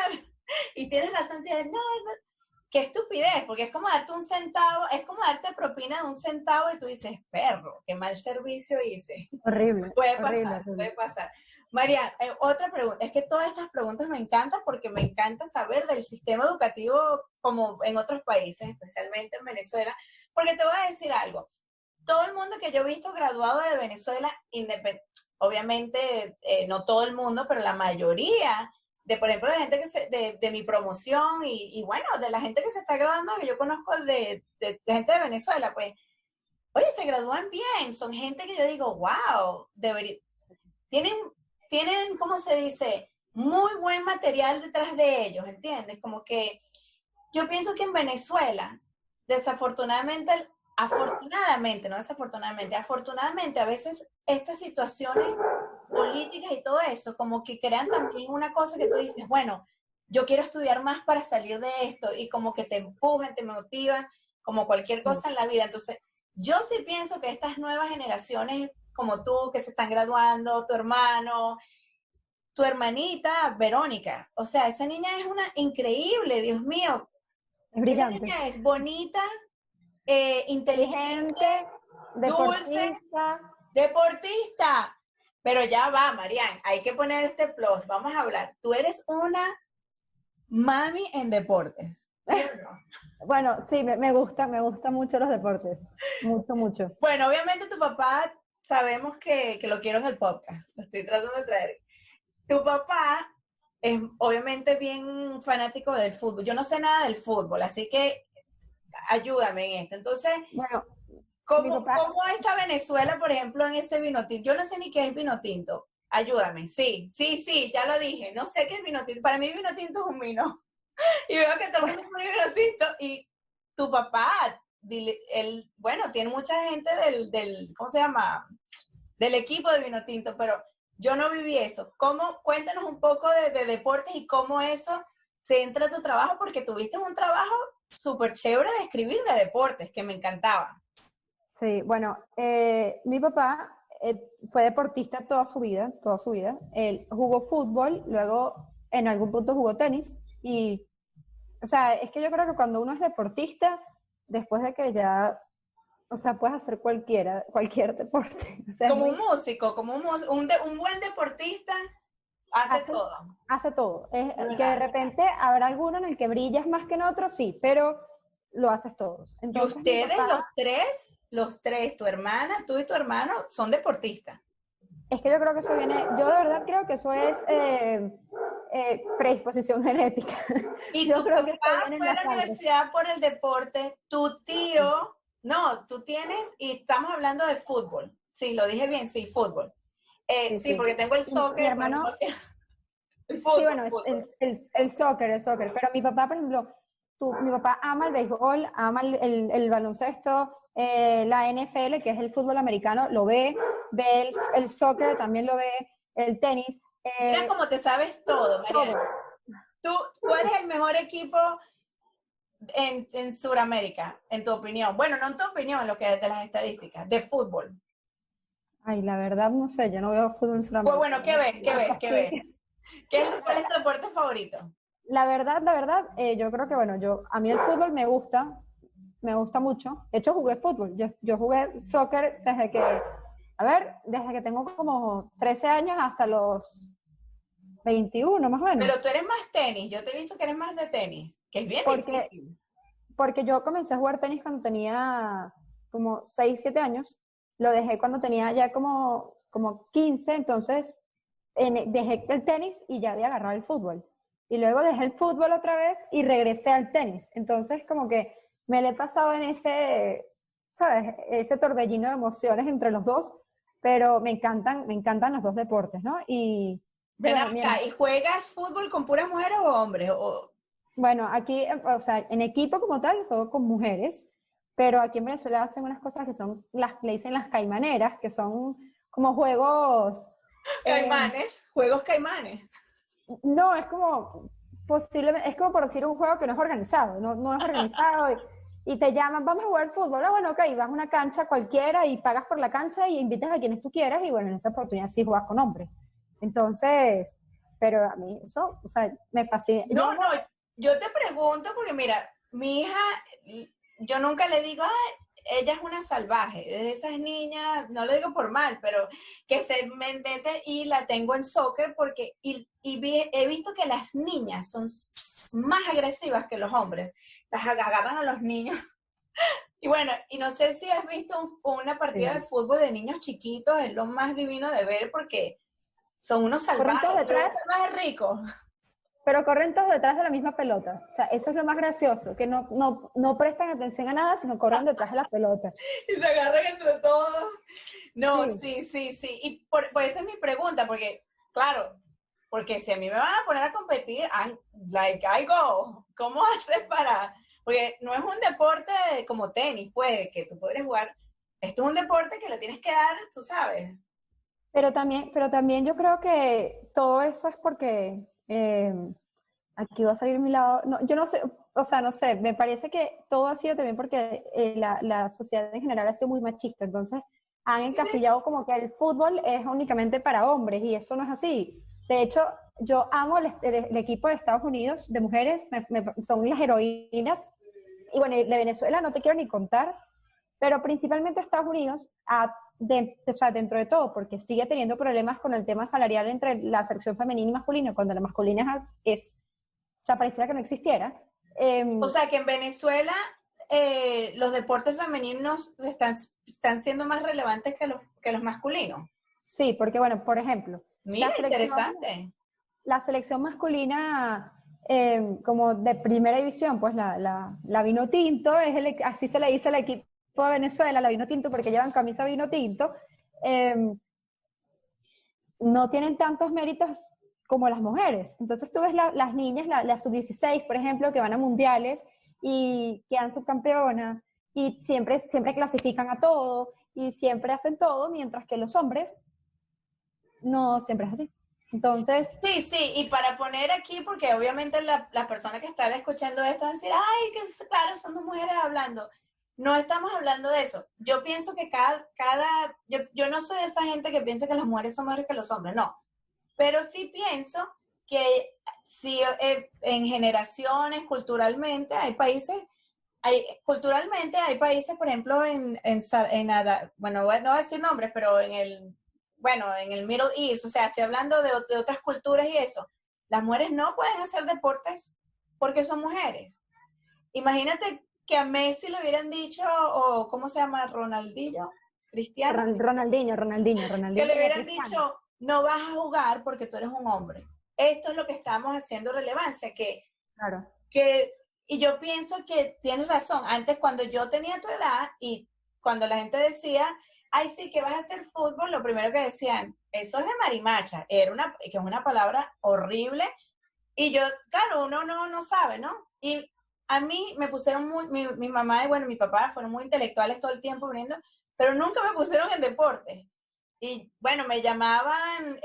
Y tienes razón, no, no, qué estupidez, porque es como darte un centavo, es como darte propina de un centavo y tú dices, perro, qué mal servicio hice. Horrible, Puede horrible, pasar, horrible. puede pasar. María, otra pregunta. Es que todas estas preguntas me encantan porque me encanta saber del sistema educativo como en otros países, especialmente en Venezuela, porque te voy a decir algo. Todo el mundo que yo he visto graduado de Venezuela, obviamente no todo el mundo, pero la mayoría de, por ejemplo, la gente de mi promoción y, bueno, de la gente que se está graduando, que yo conozco de gente de Venezuela, pues, oye, se gradúan bien, son gente que yo digo, wow, tienen, tienen, ¿cómo se dice? Muy buen material detrás de ellos, ¿entiendes? Como que yo pienso que en Venezuela, desafortunadamente, afortunadamente, no desafortunadamente, afortunadamente a veces estas situaciones políticas y todo eso, como que crean también una cosa que tú dices, bueno, yo quiero estudiar más para salir de esto y como que te empujan, te motivan, como cualquier Sí. cosa en la vida. Entonces, yo sí pienso que estas nuevas generaciones como tú, que se están graduando, tu hermano, tu hermanita Verónica. O sea, esa niña es una increíble, Dios mío. Es Esa brillante. niña es bonita, inteligente, Inteligente, dulce, deportista. deportista. Pero ya va, Marian, hay que poner este plus. Vamos a hablar. Tú eres una mami en deportes, ¿sí o no? Bueno, sí, me gusta mucho los deportes. Mucho, mucho. Bueno, obviamente tu papá, sabemos que lo quiero en el podcast. Lo estoy tratando de traer. Tu papá es obviamente bien fanático del fútbol. Yo no sé nada del fútbol, así que ayúdame en esto. Entonces, Bueno, mi ¿cómo, papá, cómo está Venezuela, por ejemplo, en ese vino tinto? Yo no sé ni qué es vino tinto. Ayúdame. Sí, sí, sí, ya lo dije. No sé qué es vino tinto. Para mí vino tinto es un vino. Y veo que todo el mundo pone vino tinto. Y tu papá, él, bueno, tiene mucha gente ¿cómo se llama? Del equipo de vino tinto, pero yo no viví eso. Cuéntanos un poco de deportes y cómo eso se entra a tu trabajo, porque tuviste un trabajo súper chévere de escribir de deportes, que me encantaba. sí, bueno, mi papá fue deportista toda su vida, toda su vida. Él jugó fútbol, luego en algún punto jugó tenis y, o sea, es que yo creo que cuando uno es deportista, después de que ya, o sea, puedes hacer cualquier deporte. O sea, es Como un muy, músico, como un buen deportista, hace hace, todo. hace todo. Es Es que de verdad. repente habrá alguno en el que brillas más que en otro, sí, pero lo haces todos. Y Entonces mi ustedes, papá, los tres, tu hermana, tú y tu hermano, son deportistas. es que yo creo que eso viene, yo de verdad creo que eso es predisposición genética. Y Yo tu creo que eso papá viene en fue a la la sangre. universidad por el deporte, tu Sí, tío, no, tú tienes, y estamos hablando de fútbol. Sí, lo dije bien, sí, fútbol. sí, Sí, sí. porque tengo el Y mi soccer, pero no hermano, el sí, fútbol, bueno, es fútbol. el soccer, pero mi papá, por ejemplo, mi papá ama el béisbol, ama el baloncesto, la NFL, que es el fútbol americano, lo ve el soccer, también lo ve, el tenis, Mira cómo te sabes todo, Mariana. todo. ¿Tú, cuál es el mejor equipo en Sudamérica, en tu opinión? Bueno, no en tu opinión, en lo que es de las estadísticas, de fútbol. Ay, la verdad no sé, yo no veo fútbol en Pues Sudamérica. bueno, ¿qué ves? ¿Qué ves? ¿Qué Aquí. ves? ¿Cuál es tu deporte favorito? La verdad, yo creo que, bueno, a mí el fútbol me gusta mucho. De hecho, jugué fútbol. Yo jugué soccer desde que tengo como 13 años hasta los 21, más o menos. Pero tú eres más tenis, yo te he visto que eres más de tenis, que es bien Porque, difícil. porque yo comencé a jugar tenis cuando tenía como 6 7 años. Lo dejé cuando tenía ya como 15, entonces dejé el tenis y ya había agarrado el fútbol. y luego dejé el fútbol otra vez y regresé al tenis. Entonces, como que me le he pasado en ese, ¿sabes? Ese torbellino de emociones entre los dos, pero me encantan los dos deportes, ¿no? Y Ven bueno, acá, ¿y juegas fútbol con puras mujeres o hombres? bueno, aquí, o sea, en equipo como tal, juego con mujeres, pero aquí en Venezuela hacen unas cosas que son, le dicen las caimaneras, que son como juegos, eh, Caimanes, juegos caimanes. no, es como, posiblemente, es como por decir un juego que no es organizado, no es organizado y te llaman, vamos a jugar fútbol, ah, bueno, ok, vas a una cancha cualquiera y pagas por la cancha y invitas a quienes tú quieras y bueno, en esa oportunidad sí juegas con hombres. Entonces, pero a mí eso, o sea, me fascina. Yo No, amo, no, yo te pregunto porque mira, mi hija, yo nunca le digo, ay, ella es una salvaje, de esas niñas, no le digo por mal, pero que se me mete y la tengo en soccer porque he visto que las niñas son más agresivas que los hombres, las agarran a los niños. Y bueno, y no sé si has visto una partida de sí. fútbol de niños chiquitos, es lo más divino de ver porque son unos Corren todos salvajes, pero un detrás, salvaje rico. pero corren todos detrás de la misma pelota. O sea, eso es lo más gracioso, que no prestan atención a nada, sino corren detrás de la pelota. Y se agarran entre todos. No, Sí. sí, sí, sí. Y por eso es mi pregunta, porque, claro, porque si a mí me van a poner a competir, like, I go. ¿Cómo haces para...? Porque no es un deporte como tenis, pues, que tú podrías jugar. Esto es un deporte que le tienes que dar, tú sabes. Pero también yo creo que todo eso es porque aquí va a salir mi lado. No, yo no sé, o sea, no sé, me parece que todo ha sido también porque la sociedad en general ha sido muy machista. Entonces han Sí, sí. encasillado como que el fútbol es únicamente para hombres y eso no es así. De hecho, yo amo el equipo de Estados Unidos de mujeres, son las heroínas. Y bueno, de Venezuela no te quiero ni contar, pero principalmente Estados Unidos, o sea, dentro de todo, porque sigue teniendo problemas con el tema salarial entre la selección femenina y masculina, cuando la masculina o sea, pareciera que no existiera. O sea, que en Venezuela los deportes femeninos están siendo más relevantes que los masculinos. Sí, porque bueno, por ejemplo, la Mira, selección, interesante. la selección masculina como de primera división, pues la Vino Tinto, así se le dice al equipo de Venezuela, la Vino Tinto, porque llevan camisa Vino Tinto, eh, no tienen tantos méritos como las mujeres. Entonces tú ves las niñas, las sub-16, por ejemplo, que van a mundiales y quedan subcampeonas y siempre clasifican a todo y siempre hacen todo, mientras que los hombres no siempre es así. Entonces, Sí, sí, y para poner aquí, porque obviamente la persona que está escuchando esto va a decir, ay, que claro, son dos mujeres hablando. No estamos hablando de eso. Yo pienso que yo no soy de esa gente que piensa que las mujeres son mejores que los hombres, no. Pero sí pienso que sí, en generaciones, culturalmente, culturalmente hay países, por ejemplo, bueno, no voy a decir nombres, pero en el Middle East, o sea, estoy hablando de otras culturas y eso. Las mujeres no pueden hacer deportes porque son mujeres. Imagínate que a Messi le hubieran dicho, o ¿cómo se llama? Ronaldinho, Cristiano, que le Ronaldinho hubieran Cristiano. dicho, no vas a jugar porque tú eres un hombre. Esto es lo que estamos haciendo relevancia, Claro. que y yo pienso que tienes razón. Antes, cuando yo tenía tu edad y cuando la gente decía, ay, sí, que vas a hacer fútbol, lo primero que decían, eso es de marimacha, que es una palabra horrible. Y yo, claro, uno no sabe, ¿no? Y a mí me pusieron mi mamá y bueno, mi papá fueron muy intelectuales todo el tiempo viniendo, pero nunca me pusieron en deporte. Y bueno, me llamaban,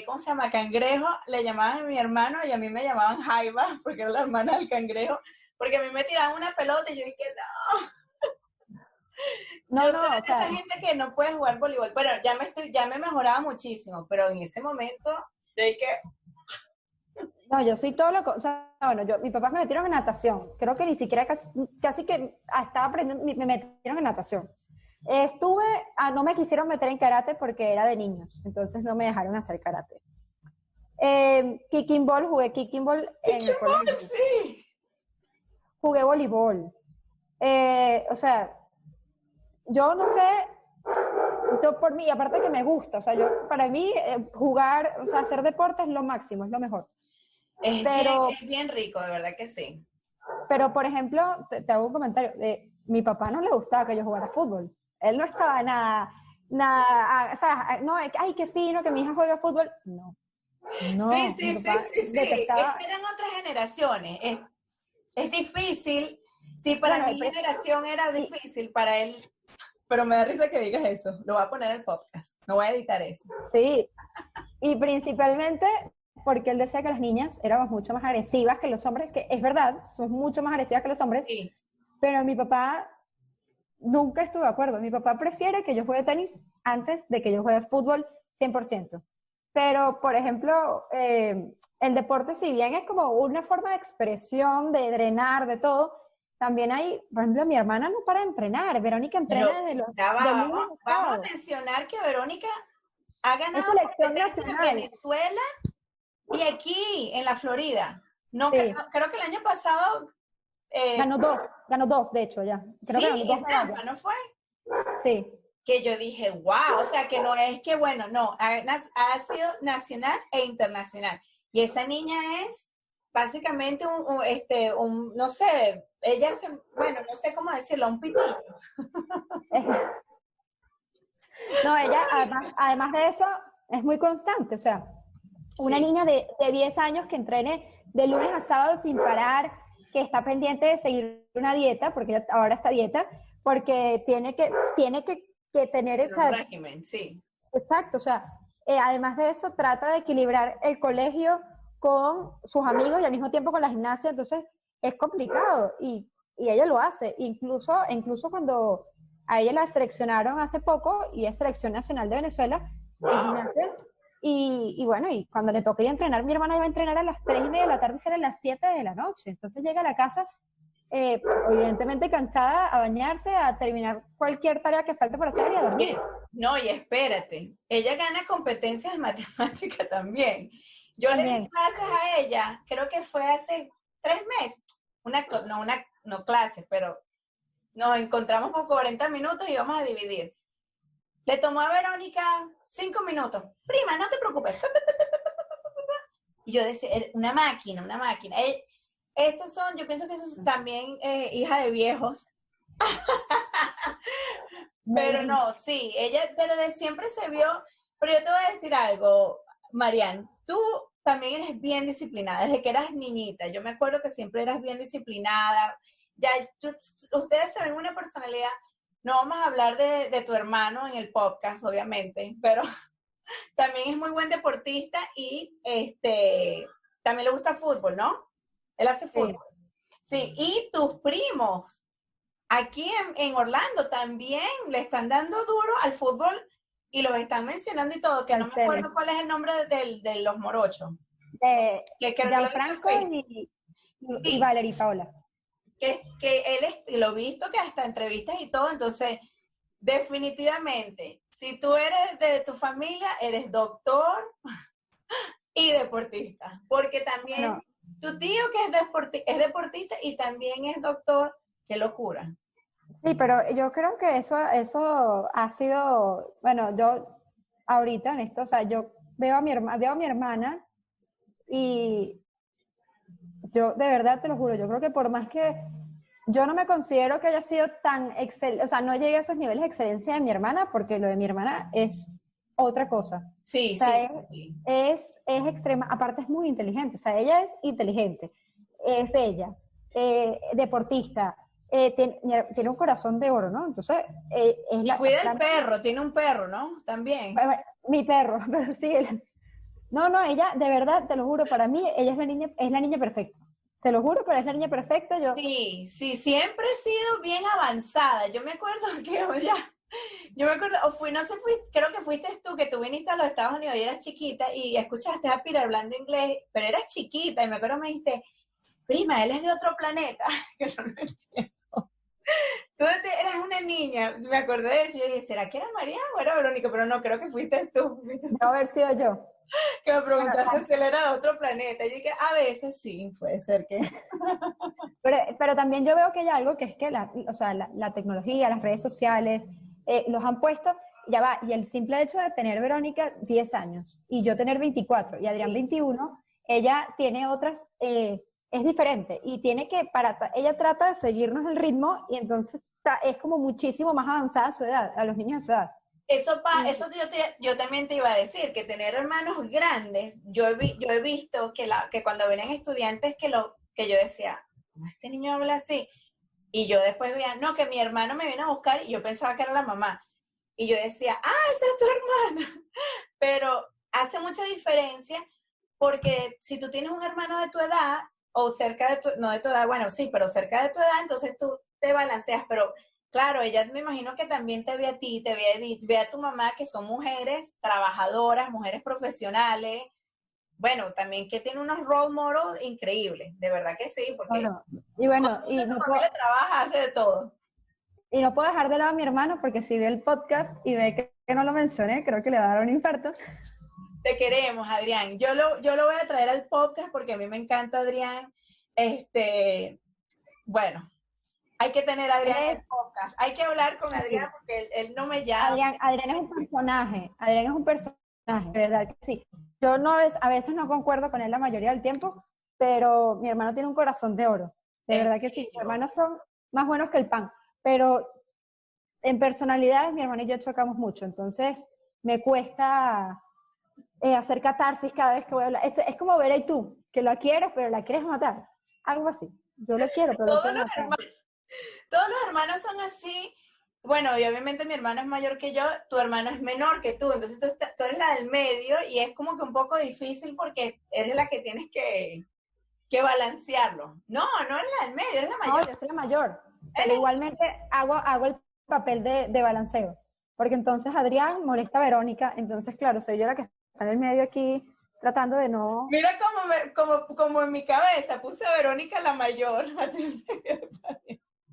¿cómo se llama? Cangrejo, le llamaban a mi hermano y a mí me llamaban Jaiba, porque era la hermana del cangrejo, porque a mí me tiraban una pelota y yo dije, no, No, yo soy no, o de esa sea, gente que no puede jugar voleibol. Bueno, ya me mejoraba muchísimo, pero en ese momento, yo dije, no, yo soy todo o sea, bueno, mis papás me metieron en natación. Creo que ni siquiera casi que estaba aprendiendo, me metieron en natación. No me quisieron meter en karate porque era de niños, entonces no me dejaron hacer karate. Jugué kicking ball ¿qué en el colegio. sí? Jugué voleibol. O sea, yo no sé, yo por mí, aparte que me gusta, o sea, para mí jugar, o sea, hacer deporte es lo máximo, es lo mejor. Pero, Es bien rico, de verdad que sí. pero por ejemplo, te hago un comentario. Mi papá no le gustaba que yo jugara fútbol. Él no estaba o sea, no, ay, qué fino que mi hija juegue fútbol. No, Sí, no, mi sí, sí, papá sí, sí. Es detestaba. que eran otras generaciones. Es difícil. Sí, para Bueno, mi generación era difícil, para él. Pero me da risa que digas eso. Lo voy a poner en el podcast. No voy a editar eso. sí, y principalmente porque él decía que las niñas éramos mucho más agresivas que los hombres, que es verdad, somos mucho más agresivas que los hombres, Sí. pero mi papá nunca estuvo de acuerdo. Mi papá prefiere que yo juegue tenis antes de que yo juegue fútbol 100%. Pero, por ejemplo, el deporte, si bien es como una forma de expresión, de drenar, de todo, también hay, por ejemplo, mi hermana no para de entrenar. Verónica entrena Pero ya de va, lunes a vamos a sábado. mencionar que Verónica ha Es ganado selección competencias en nacional. Venezuela y aquí, en la Florida. No, Sí, creo que el año pasado, ganó dos, de hecho, ya. Creo que sí, ganó dos en medallas. Tampa, ¿no fue? Sí, Que yo dije, wow, o sea, que no es que, bueno, no, ha sido nacional e internacional. Y esa niña es básicamente no sé, bueno, no sé cómo decirlo, un pitillo. no, ella, además de eso, es muy constante. O sea, una Sí, niña de 10 años que entrene de lunes a sábado sin parar, que está pendiente de seguir una dieta, porque ella ahora está a dieta, porque tiene que tener, o pero un sea, régimen, sí. exacto, o sea, además de eso, trata de equilibrar el colegio con sus amigos y al mismo tiempo con la gimnasia, entonces es complicado y ella lo hace, incluso cuando a ella la seleccionaron hace poco y es selección nacional de Venezuela en Wow. gimnasia, y bueno, y cuando le toqué entrenar, mi hermana iba a entrenar a las 3:30 de la tarde y sale a las 7 de la noche, entonces llega a la casa evidentemente cansada, a bañarse, a terminar cualquier tarea que falte por hacer y a dormir. No, y espérate, ella gana competencias de matemática también. Yo le di También. clases a ella, creo que fue hace 3 meses, no clases, pero nos encontramos por 40 minutos y vamos a dividir. Le tomó a Verónica 5 minutos. Prima, no te preocupes. Y yo decía, una máquina, una máquina. Estos son, yo pienso que esos son también hija de viejos. Pero Maybe. no, sí, ella, pero de siempre se vio. Pero yo te voy a decir algo, Marian, tú también eres bien disciplinada, desde que eras niñita. Yo me acuerdo que siempre eras bien disciplinada. Ya, ustedes se ven una personalidad. No vamos a hablar de tu hermano en el podcast, obviamente, pero también es muy buen deportista y también le gusta fútbol, ¿no? Él hace Sí, fútbol. Sí, y tus primos aquí en Orlando también le están dando duro al fútbol y los están mencionando y todo, que no al me tele. acuerdo cuál es el nombre de los morochos. De Que creo que lo he visto en Gianfranco Facebook. y Sí, Valerie Paola. que lo he visto que hasta entrevistas y todo, entonces definitivamente, si tú eres de tu familia, eres doctor y deportista, porque también Bueno, tu tío que es deportista y también es doctor, qué locura. sí, pero yo creo que eso ha sido, bueno, yo ahorita en esto, o sea, yo veo a mi hermana y yo de verdad te lo juro, yo creo que por más que yo no me considero que haya sido tan excelente, o sea, no llegué a esos niveles de excelencia de mi hermana, porque lo de mi hermana es otra cosa. Sí, O sí, sea, sí, sí. es extrema, aparte es muy inteligente, o sea, ella es inteligente, es bella, deportista, tiene un corazón de oro, ¿no? Entonces, es Y cuida el la perro, tiene un perro, ¿no? También. mi perro, pero sí, no, no, ella, de verdad, te lo juro, para mí, ella es la niña perfecta. Te lo juro, pero es la niña perfecta. Sí, sí, siempre he sido bien avanzada. Yo me acuerdo que, yo me acuerdo, no sé, creo que fuiste tú, que tú viniste a los Estados Unidos y eras chiquita y escuchaste a Peter hablando inglés, pero eras chiquita y me acuerdo me dijiste, prima, él es de otro planeta, que no lo entiendo. Tú eras una niña, me acordé de eso, yo dije, ¿será que era María o era Verónica? Pero no, creo que fuiste tú, Debo haber sido yo. que me Bueno, preguntaste si él era de otro planeta. Yo dije, a veces sí, puede ser que... pero también yo veo que hay algo que es que o sea, la tecnología, las redes sociales, los han puesto, ya va, y el simple hecho de tener Verónica 10 años y yo tener 24 y Adrián Sí. 21, ella tiene otras, es diferente y tiene que, ella trata de seguirnos el ritmo y entonces es como muchísimo más avanzada a su edad, a los niños de su edad. Eso yo también te iba a decir, que tener hermanos grandes, yo he visto que cuando vienen estudiantes que yo decía, ¿cómo este niño habla así? Y yo después veía, no, que mi hermano me viene a buscar y yo pensaba que era la mamá. Y yo decía, esa es tu hermana. Pero hace mucha diferencia porque si tú tienes un hermano de tu edad o cerca de tu, no de tu edad, bueno, sí, pero cerca de tu edad, entonces tú te balanceas. Pero claro, ella me imagino que también te ve a ti, te ve a Edith, ve a tu mamá, que son mujeres trabajadoras, mujeres profesionales. Bueno, también que tiene unos role models increíbles, de verdad que sí, porque Bueno, y bueno, tu familia trabaja, hace de todo. y no puedo dejar de lado a mi hermano porque si ve el podcast y ve que no lo mencioné, creo que le va a dar un infarto. Te queremos, Adrián. Yo lo voy a traer al podcast porque a mí me encanta Adrián. Bueno, hay que tener a Adrián en el podcast. Hay que hablar con Adrián porque él no me llama. Adrián es un personaje. Adrián es un personaje, de verdad que sí. Yo no a veces no concuerdo con él la mayoría del tiempo, pero mi hermano tiene un corazón de oro. De verdad que sí. Mis hermanos son más buenos que el pan. Pero en personalidades mi hermano y yo chocamos mucho. Entonces me cuesta hacer catarsis cada vez que voy a hablar. Es como ver a tú, que lo quieres, pero la quieres matar. Algo así. Yo lo quiero, pero lo quiero matar. Todos los hermanos son así. Bueno, y obviamente mi hermano es mayor que yo, tu hermano es menor que tú, entonces tú eres la del medio y es como que un poco difícil porque eres la que tienes que balancearlo. No eres la del medio, eres la mayor. No, yo soy la mayor. Pero igualmente hago el papel de balanceo. Porque entonces Adrián molesta a Verónica, entonces claro, soy yo la que está en el medio aquí tratando de no... Mira como en mi cabeza puse a Verónica la mayor.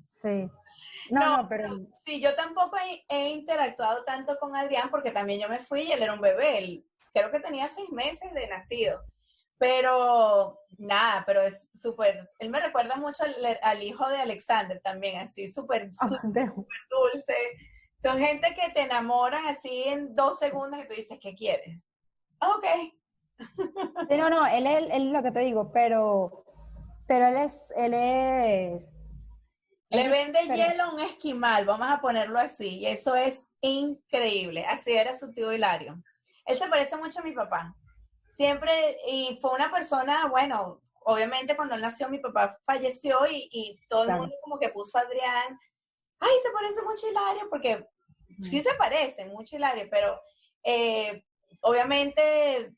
Sí. No, pero... Sí, yo tampoco he interactuado tanto con Adrián porque también yo me fui y él era un bebé. Creo que tenía 6 meses de nacido. Pero nada, pero es súper, él me recuerda mucho al hijo de Alexander también, así súper dulce. Son gente que te enamoran así en 2 segundos y tú dices, ¿qué quieres? Ok. Sí, no, él es lo que te digo, pero él Le vende hielo a un esquimal, vamos a ponerlo así, y eso es increíble. Así era su tío Hilario. Él se parece mucho a mi papá. Siempre, y fue una persona, bueno, obviamente cuando él nació mi papá falleció y todo el mundo como que puso a Adrián, ay, se parece mucho a Hilario, porque sí se parecen mucho a Hilario, pero obviamente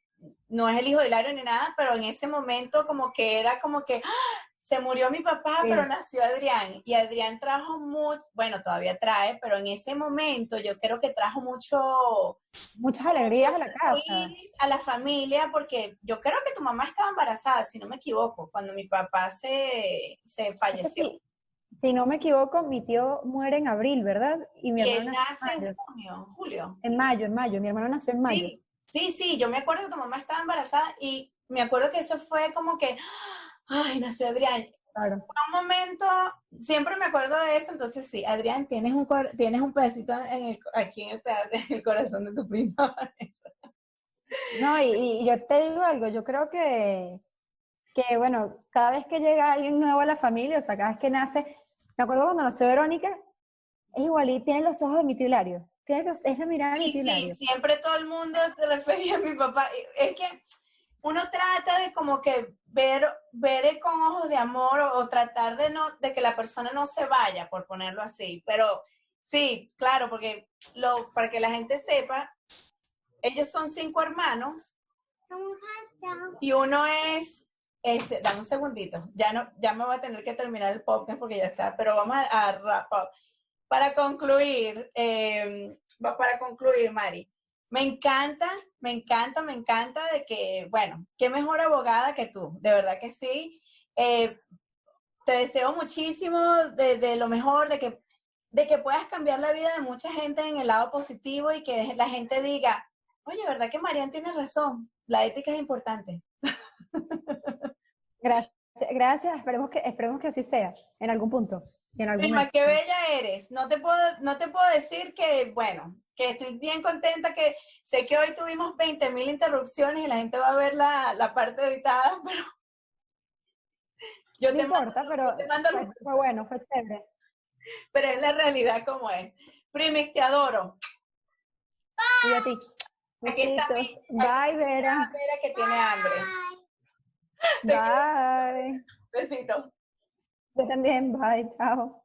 no es el hijo de Hilario ni nada, pero en ese momento como que era como que se murió mi papá, sí, pero nació Adrián. Y Adrián trajo mucho, bueno, todavía trae, pero en ese momento yo creo que trajo muchas alegrías a la casa. A la familia, porque yo creo que tu mamá estaba embarazada, si no me equivoco, cuando mi papá se falleció. Sí. Si no me equivoco, mi tío muere en abril, ¿verdad? Y él nace en julio. En mayo, mi hermano nació en mayo. Sí, yo me acuerdo que tu mamá estaba embarazada y me acuerdo que eso fue como que, ay, nació Adrián. Claro. Por un momento, siempre me acuerdo de eso, entonces sí, Adrián, tienes un pedacito aquí en el corazón de tu prima. No, y yo te digo algo, yo creo que bueno, cada vez que llega alguien nuevo a la familia, o sea, cada vez que nace, me acuerdo cuando nació Verónica, es igual y tiene los ojos de mi tío Hilario. Es la mirada de mi tío Hilario. Sí, siempre todo el mundo te refería a mi papá. Es que uno trata de como que ver con ojos de amor o tratar de que la persona no se vaya, por ponerlo así. Pero sí, claro, porque para que la gente sepa, ellos son 5 hermanos y uno es, dame un segundito, ya me voy a tener que terminar el podcast porque ya está, pero vamos a wrap up. Para concluir, Mari, me encanta de que, bueno, qué mejor abogada que tú, de verdad que sí. Te deseo muchísimo de lo mejor, de que puedas cambiar la vida de mucha gente en el lado positivo y que la gente diga, oye, ¿verdad que Marian tiene razón? La ética es importante. Gracias, esperemos que así sea, en algún punto. y en algún Prima, qué extra. bella eres. No te puedo decir que, bueno, que estoy bien contenta, que sé que hoy tuvimos 20.000 interrupciones y la gente va a ver la parte editada, pero yo No te mando, importa, yo pero te mando los, fue bueno, fue chévere. pero es la realidad como es. Primix, te adoro. Y a ti. Besitos. Bye, Aquí está Vera. Vera que tiene hambre. Te quiero, Bye. besito. Yo también. Bye. Chao.